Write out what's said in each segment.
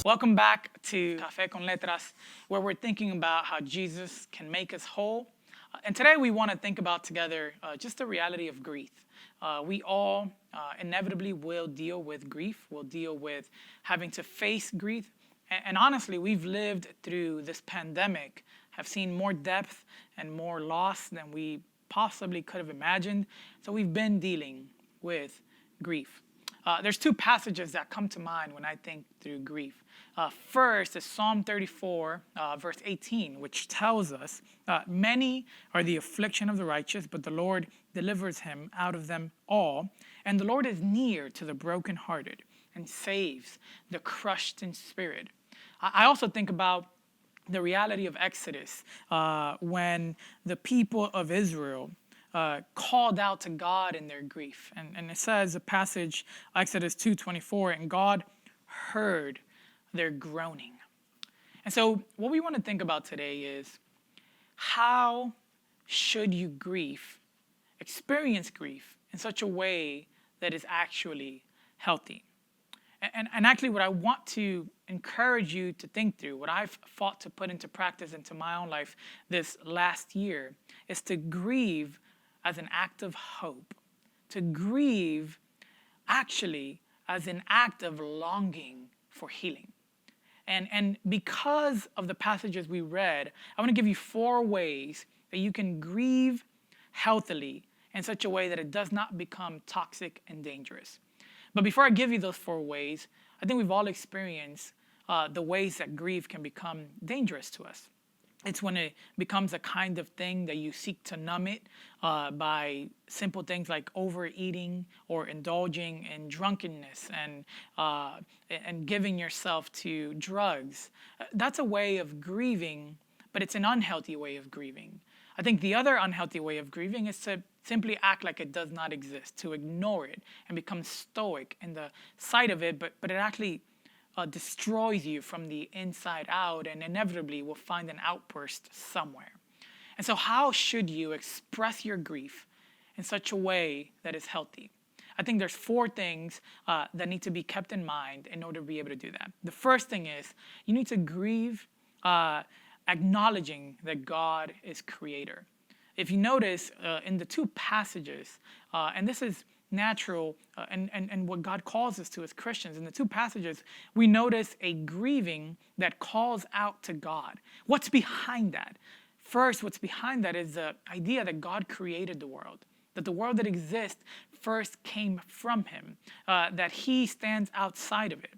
Welcome back to Café con Letras, where we're thinking about how Jesus can make us whole. And today we want to think about together just the reality of grief. We all inevitably will deal with grief, will deal with having to face grief. And honestly, we've lived through this pandemic, have seen more depth and more loss than we possibly could have imagined. So we've been dealing with grief. There's two passages that come to mind when I think through grief. First is Psalm 34, verse 18, which tells us, many are the affliction of the righteous, but the Lord delivers him out of them all. And the Lord is near to the brokenhearted and saves the crushed in spirit. I also think about the reality of Exodus, when the people of Israel called out to God in their grief. And it says, a passage, Exodus 2:24, and God heard their groaning. And so what we want to think about today is, how should you experience grief in such a way that is actually healthy? And actually, what I want to encourage you to think through, what I've fought to put into practice into my own life this last year, is to grieve as an act of hope, to grieve actually as an act of longing for healing. And because of the passages we read, I want to give you 4 ways that you can grieve healthily in such a way that it does not become toxic and dangerous. But before I give you those 4 ways, I think we've all experienced the ways that grief can become dangerous to us. It's when it becomes a kind of thing that you seek to numb it by simple things like overeating or indulging in drunkenness and giving yourself to drugs. That's a way of grieving, but it's an unhealthy way of grieving. I think the other unhealthy way of grieving is to simply act like it does not exist, to ignore it and become stoic in the sight of it, but it actually destroys you from the inside out and inevitably will find an outburst somewhere. And so how should you express your grief in such a way that is healthy? I think there's 4 things that need to be kept in mind in order to be able to do that. The first thing is, you need to grieve acknowledging that God is creator. If you notice in the 2 passages, and this is natural and what God calls us to as Christians, in the 2 passages, we notice a grieving that calls out to God. What's behind that? First, what's behind that is the idea that God created the world, that the world that exists first came from him, that he stands outside of it,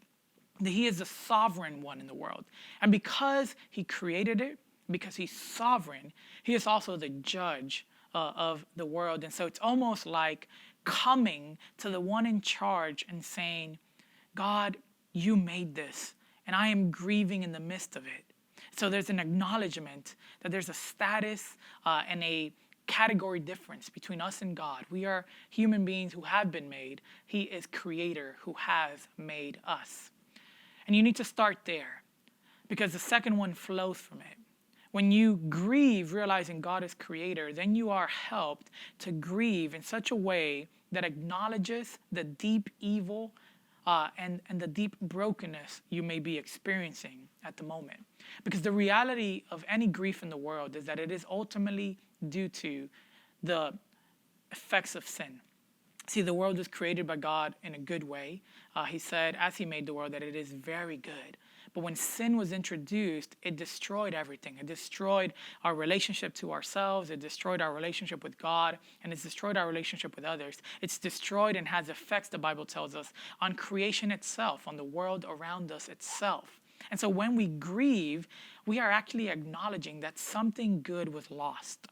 that he is the sovereign one in the world. And because he created it, because he's sovereign, he is also the judge of the world. And so it's almost like coming to the one in charge and saying, God, you made this, and I am grieving in the midst of it. So there's an acknowledgement that there's a status and a category difference between us and God. We are human beings who have been made. He is creator who has made us. And you need to start there, because the second one flows from it. When you grieve, realizing God is creator, then you are helped to grieve in such a way that acknowledges the deep evil and the deep brokenness you may be experiencing at the moment. Because the reality of any grief in the world is that it is ultimately due to the effects of sin. See, the world was created by God in a good way. He said, as he made the world, that it is very good. But when sin was introduced, it destroyed everything. It destroyed our relationship to ourselves. It destroyed our relationship with God. And it's destroyed our relationship with others. It's destroyed and has effects, the Bible tells us, on creation itself, on the world around us itself. And so when we grieve, we are actually acknowledging that something good was lost.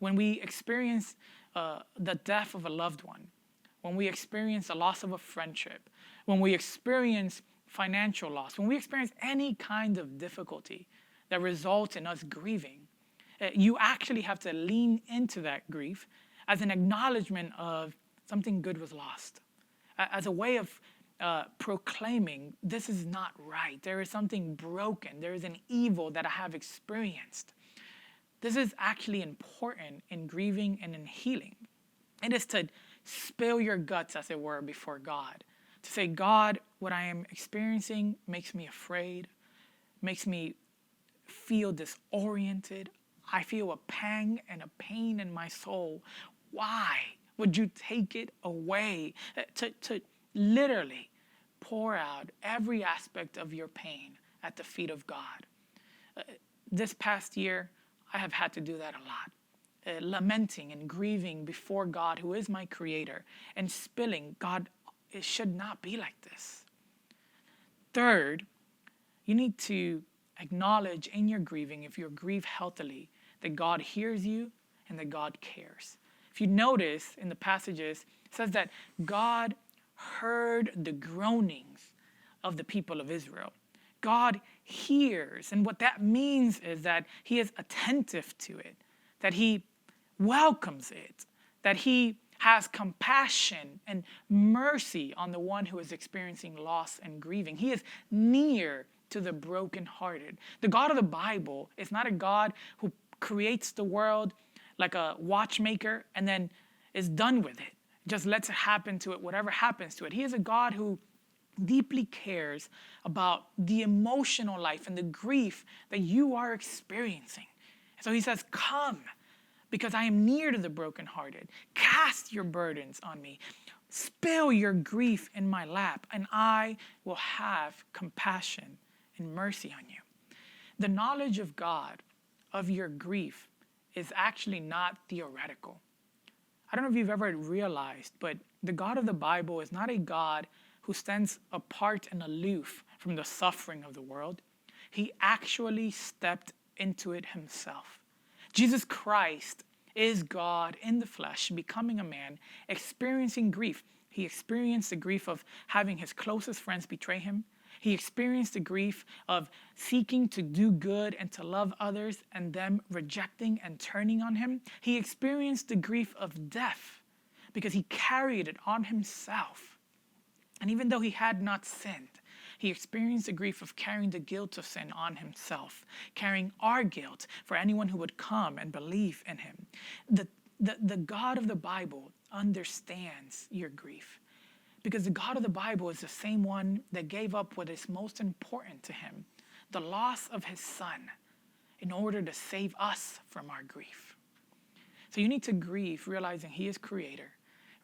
When we experience the death of a loved one, when we experience the loss of a friendship, when we experience financial loss, when we experience any kind of difficulty that results in us grieving, you actually have to lean into that grief as an acknowledgement of something good was lost, as a way of proclaiming this is not right. There is something broken. There is an evil that I have experienced. This is actually important in grieving and in healing. It is to spill your guts, as it were, before God, To say, God, what I am experiencing makes me afraid, makes me feel disoriented. I feel a pang and a pain in my soul. Why would you take it away? To literally pour out every aspect of your pain at the feet of God. This past year, I have had to do that a lot. Lamenting and grieving before God, who is my creator, and spilling, God, it should not be like this. Third, you need to acknowledge in your grieving, if you grieve healthily, that God hears you and that God cares. If you notice in the passages, it says that God heard the groanings of the people of Israel. God hears, and what that means is that he is attentive to it, that he welcomes it, that he has compassion and mercy on the one who is experiencing loss and grieving. He is near to the brokenhearted. The God of the Bible is not a God who creates the world like a watchmaker and then is done with it. Just lets it happen to it, whatever happens to it. He is a God who deeply cares about the emotional life and the grief that you are experiencing. So he says, come, because I am near to the brokenhearted. Cast your burdens on me. Spill your grief in my lap, and I will have compassion and mercy on you. The knowledge of God, of your grief, is actually not theoretical. I don't know if you've ever realized, but the God of the Bible is not a God who stands apart and aloof from the suffering of the world. He actually stepped into it himself. Jesus Christ is God in the flesh, becoming a man, experiencing grief. He experienced the grief of having his closest friends betray him. He experienced the grief of seeking to do good and to love others and them rejecting and turning on him. He experienced the grief of death because he carried it on himself. And even though he had not sinned, he experienced the grief of carrying the guilt of sin on himself, carrying our guilt for anyone who would come and believe in him. The God of the Bible understands your grief, because the God of the Bible is the same one that gave up what is most important to him, the loss of his son, in order to save us from our grief. So you need to grieve, realizing he is creator,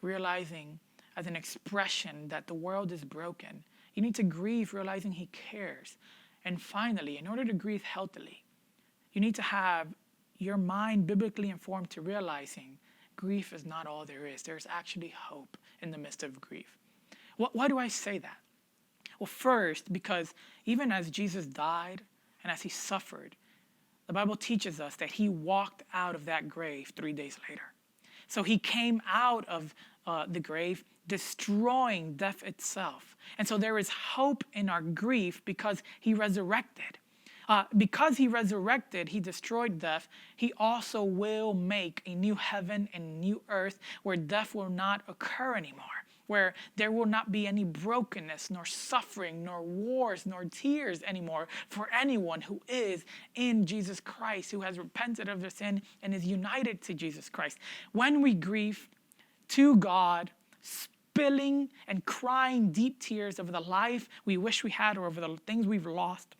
realizing as an expression that the world is broken. You need to grieve, realizing he cares. And finally, in order to grieve healthily, you need to have your mind biblically informed to realizing grief is not all there is. There's actually hope in the midst of grief. Why do I say that? Well, first, because even as Jesus died and as he suffered, the Bible teaches us that he walked out of that grave 3 days later. So he came out of the grave, destroying death itself. And so there is hope in our grief because he resurrected. Because he resurrected, he destroyed death. He also will make a new heaven and a new earth where death will not occur anymore, where there will not be any brokenness, nor suffering, nor wars, nor tears anymore for anyone who is in Jesus Christ, who has repented of their sin and is united to Jesus Christ. When we grieve to God, spilling and crying deep tears over the life we wish we had or over the things we've lost,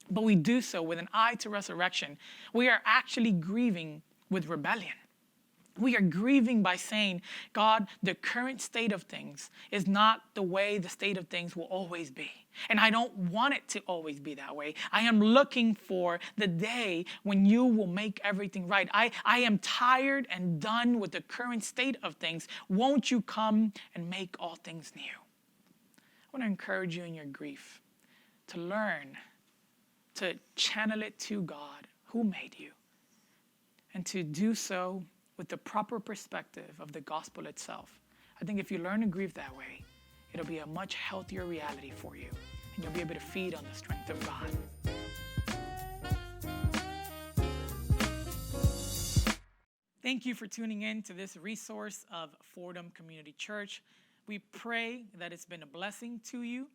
but we do so with an eye to resurrection, we are actually grieving with rebellion. We are grieving by saying, God, the current state of things is not the way the state of things will always be. And I don't want it to always be that way. I am looking for the day when you will make everything right. I am tired and done with the current state of things. Won't you come and make all things new? I want to encourage you in your grief to learn to channel it to God who made you, and to do so with the proper perspective of the gospel itself. I think if you learn to grieve that way, it'll be a much healthier reality for you, and you'll be able to feed on the strength of God. Thank you for tuning in to this resource of Fordham Community Church. We pray that it's been a blessing to you.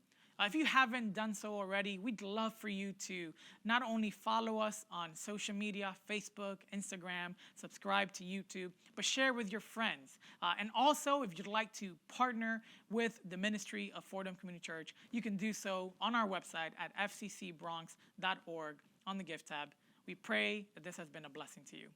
If you haven't done so already, we'd love for you to not only follow us on social media, Facebook, Instagram, subscribe to YouTube, but share with your friends. And also, if you'd like to partner with the ministry of Fordham Community Church, you can do so on our website at fccbronx.org on the Give tab. We pray that this has been a blessing to you.